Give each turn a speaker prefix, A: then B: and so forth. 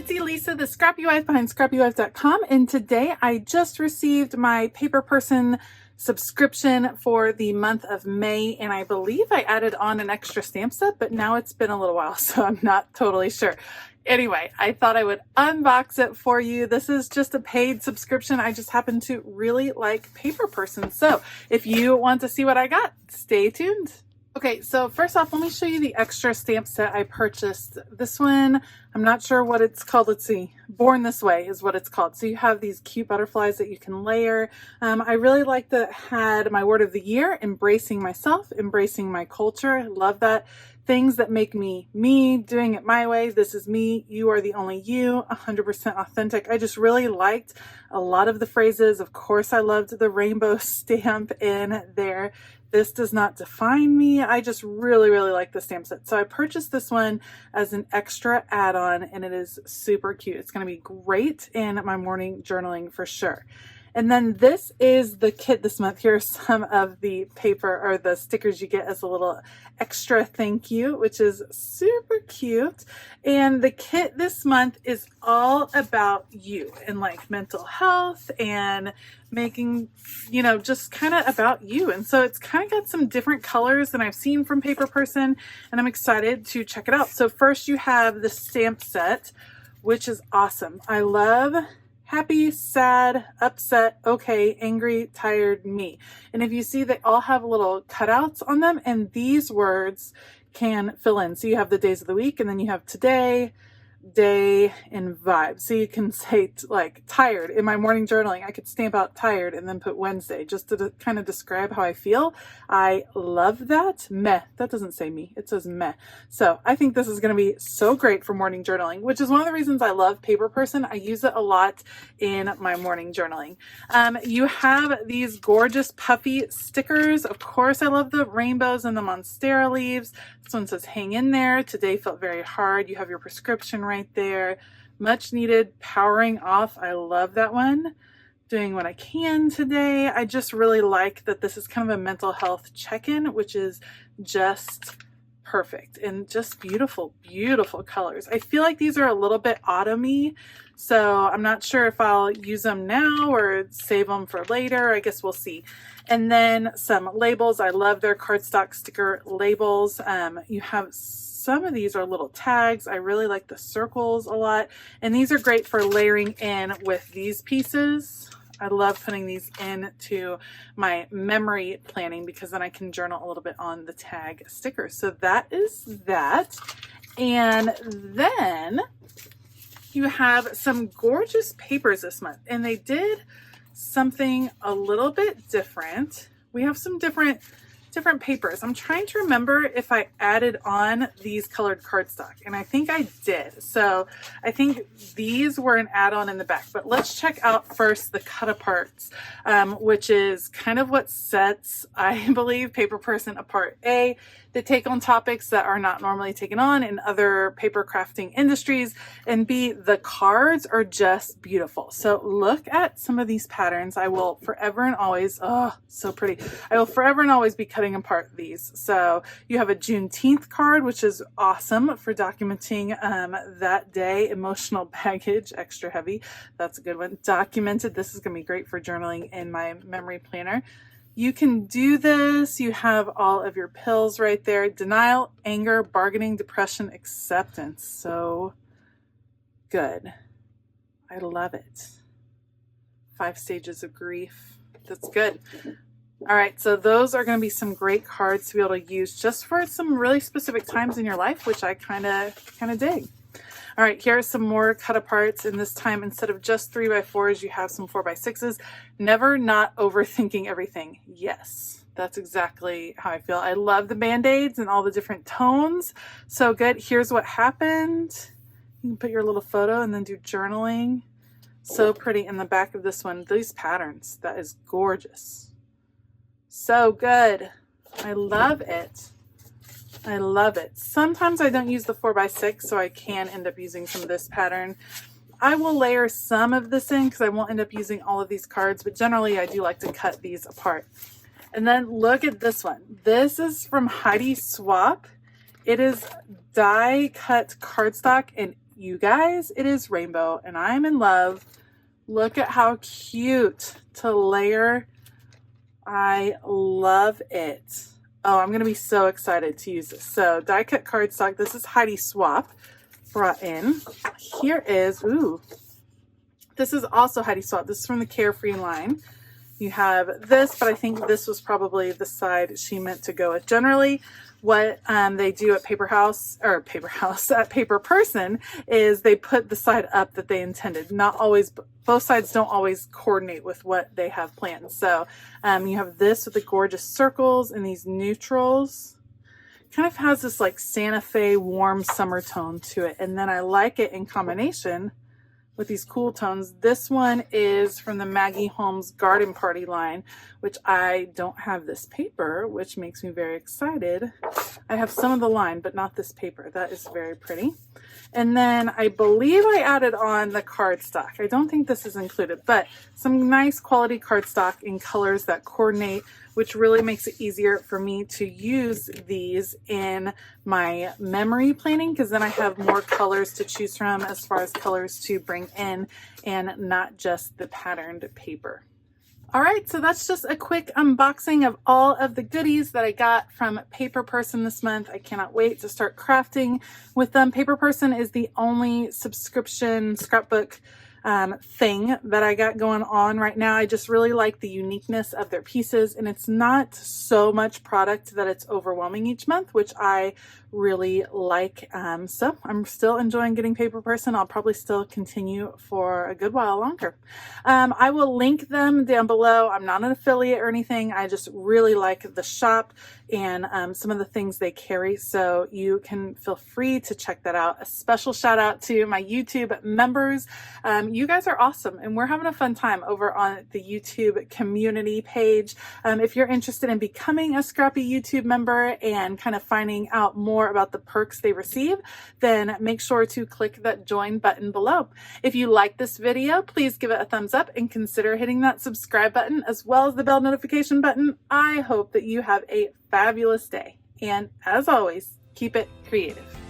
A: it's Elisa, the Scrappy Wife behind ScrappyWife.com, and today I just received my Paper Person subscription for the month of May, and I believe I added on an extra stamp set, but now it's been a little while, so I'm not totally sure. Anyway, I thought I would unbox it for you. This is just a paid subscription. I just happen to really like Paper Person, so if you want to see what I got, stay tuned. Okay, so first off, let me show you the extra stamp set I purchased. This one, I'm not sure what it's called. Let's see. Born This Way is what it's called. So you have these cute butterflies that you can layer. I really liked that it had my word of the year, embracing myself, embracing my culture. I love that. Things that make me, doing it my way. This is me. You are the only you, 100% authentic. I just really liked a lot of the phrases. Of course, I loved the rainbow stamp in there. This does not define me. I just really like the stamp set. So I purchased this one as an extra add-on, and it is super cute. It's going to be great in my morning journaling for sure. And then this is the kit this month. Here are some of the paper or the stickers you get as a little extra thank you, which is super cute. And the kit this month is all about you and like mental health and making, you know, just kind of about you. And so it's kind of got some different colors than I've seen from Paper Person, and I'm excited to check it out. So first you have the stamp set, which is awesome. I love happy, sad, upset, okay, angry, tired, me. And if you see, they all have little cutouts on them, and these words can fill in. So you have the days of the week, and then you have today, day, and vibe. So you can say like tired. In my morning journaling, I could stamp out tired and then put Wednesday just to kind of describe how I feel. I love that. Meh. That doesn't say me. It says meh. So I think this is going to be so great for morning journaling, which is one of the reasons I love Paper Person. I use it a lot in my morning journaling. You have these gorgeous puffy stickers. Of course, I love the rainbows and the monstera leaves. This one says hang in there. Today felt very hard. You have your prescription right there. Much needed powering off. I love that one. Doing what I can today. I just really like that this is kind of a mental health check-in, which is just perfect and just beautiful colors. I feel like these are a little bit autumny, so I'm not sure if I'll use them now or save them for later. I guess we'll see. And then some labels. I love their cardstock sticker labels. You have some of these are little tags. I really like the circles a lot, and these are great for layering in with these pieces. I love putting these into my memory planning because then I can journal a little bit on the tag stickers. So that is that. And then you have some gorgeous papers this month, and they did something a little bit different. We have some different papers. I'm trying to remember if I added on these colored cardstock, and I think I did. So I think these were an add-on in the back, but let's check out first the cut aparts, which is kind of what sets, I believe, Paper Person apart. A, they take on topics that are not normally taken on in other paper crafting industries, and B, the cards are just beautiful. So look at some of these patterns. I will forever and always, oh, so pretty. I will forever and always be cutting apart these. So you have a Juneteenth card, which is awesome for documenting that day. Emotional baggage, extra heavy. That's a good one. Documented. This is going to be great for journaling in my memory planner. You can do this. You have all of your pills right there. Denial, anger, bargaining, depression, acceptance. So good. I love it. 5 stages of grief. That's good. All right, so those are going to be some great cards to be able to use just for some really specific times in your life, which I kind of dig. All right, here are some more cut aparts, and this time instead of just 3x4s, you have some 4x6s. Never not overthinking everything. Yes, that's exactly how I feel. I love the Band-Aids and all the different tones. So good. Here's what happened. You can put your little photo and then do journaling. So pretty. In the back of this one, these patterns, that is gorgeous. So good. I love it. I love it. Sometimes I don't use the 4x6, so I can end up using some of this pattern. I will layer some of this in because I won't end up using all of these cards, but generally I do like to cut these apart. And then look at this one. This is from Heidi Swap. It is die cut cardstock, and you guys, it is rainbow and I'm in love. Look at how cute to layer. I love it. Oh, I'm going to be so excited to use this. So die cut cardstock. This is Heidi Swap brought in. Here is, ooh, this is also Heidi Swap. This is from the Carefree line. You have this, but I think this was probably the side she meant to go with. Generally, what they do at at Paper Person is they put the side up that they intended. Not always, both sides don't always coordinate with what they have planned. So you have this with the gorgeous circles and these neutrals. Kind of has this like Santa Fe warm summer tone to it. And then I like it in combination with these cool tones. This one is from the Maggie Holmes Garden Party line, which I don't have this paper, which makes me very excited. I have some of the line, but not this paper. That is very pretty. And then I believe I added on the cardstock. I don't think this is included, but some nice quality cardstock in colors that coordinate, which really makes it easier for me to use these in my memory planning, because then I have more colors to choose from as far as colors to bring in and not just the patterned paper. All right, so that's just a quick unboxing of all of the goodies that I got from Paper Person this month. I cannot wait to start crafting with them. Paper Person is the only subscription scrapbook thing that I got going on right now. I just really like the uniqueness of their pieces, and it's not so much product that it's overwhelming each month, which I really like. So I'm still enjoying getting Paper Person. I'll probably still continue for a good while longer. I will link them down below. I'm not an affiliate or anything. I just really like the shop and some of the things they carry, so you can feel free to check that out. A special shout out to my YouTube members. You guys are awesome, and we're having a fun time over on the YouTube community page. If you're interested in becoming a Scrappy YouTube member and kind of finding out more about the perks they receive, then make sure to click that join button below. If you like this video, please give it a thumbs up and consider hitting that subscribe button as well as the bell notification button. I hope that you have a fabulous day, and as always, keep it creative.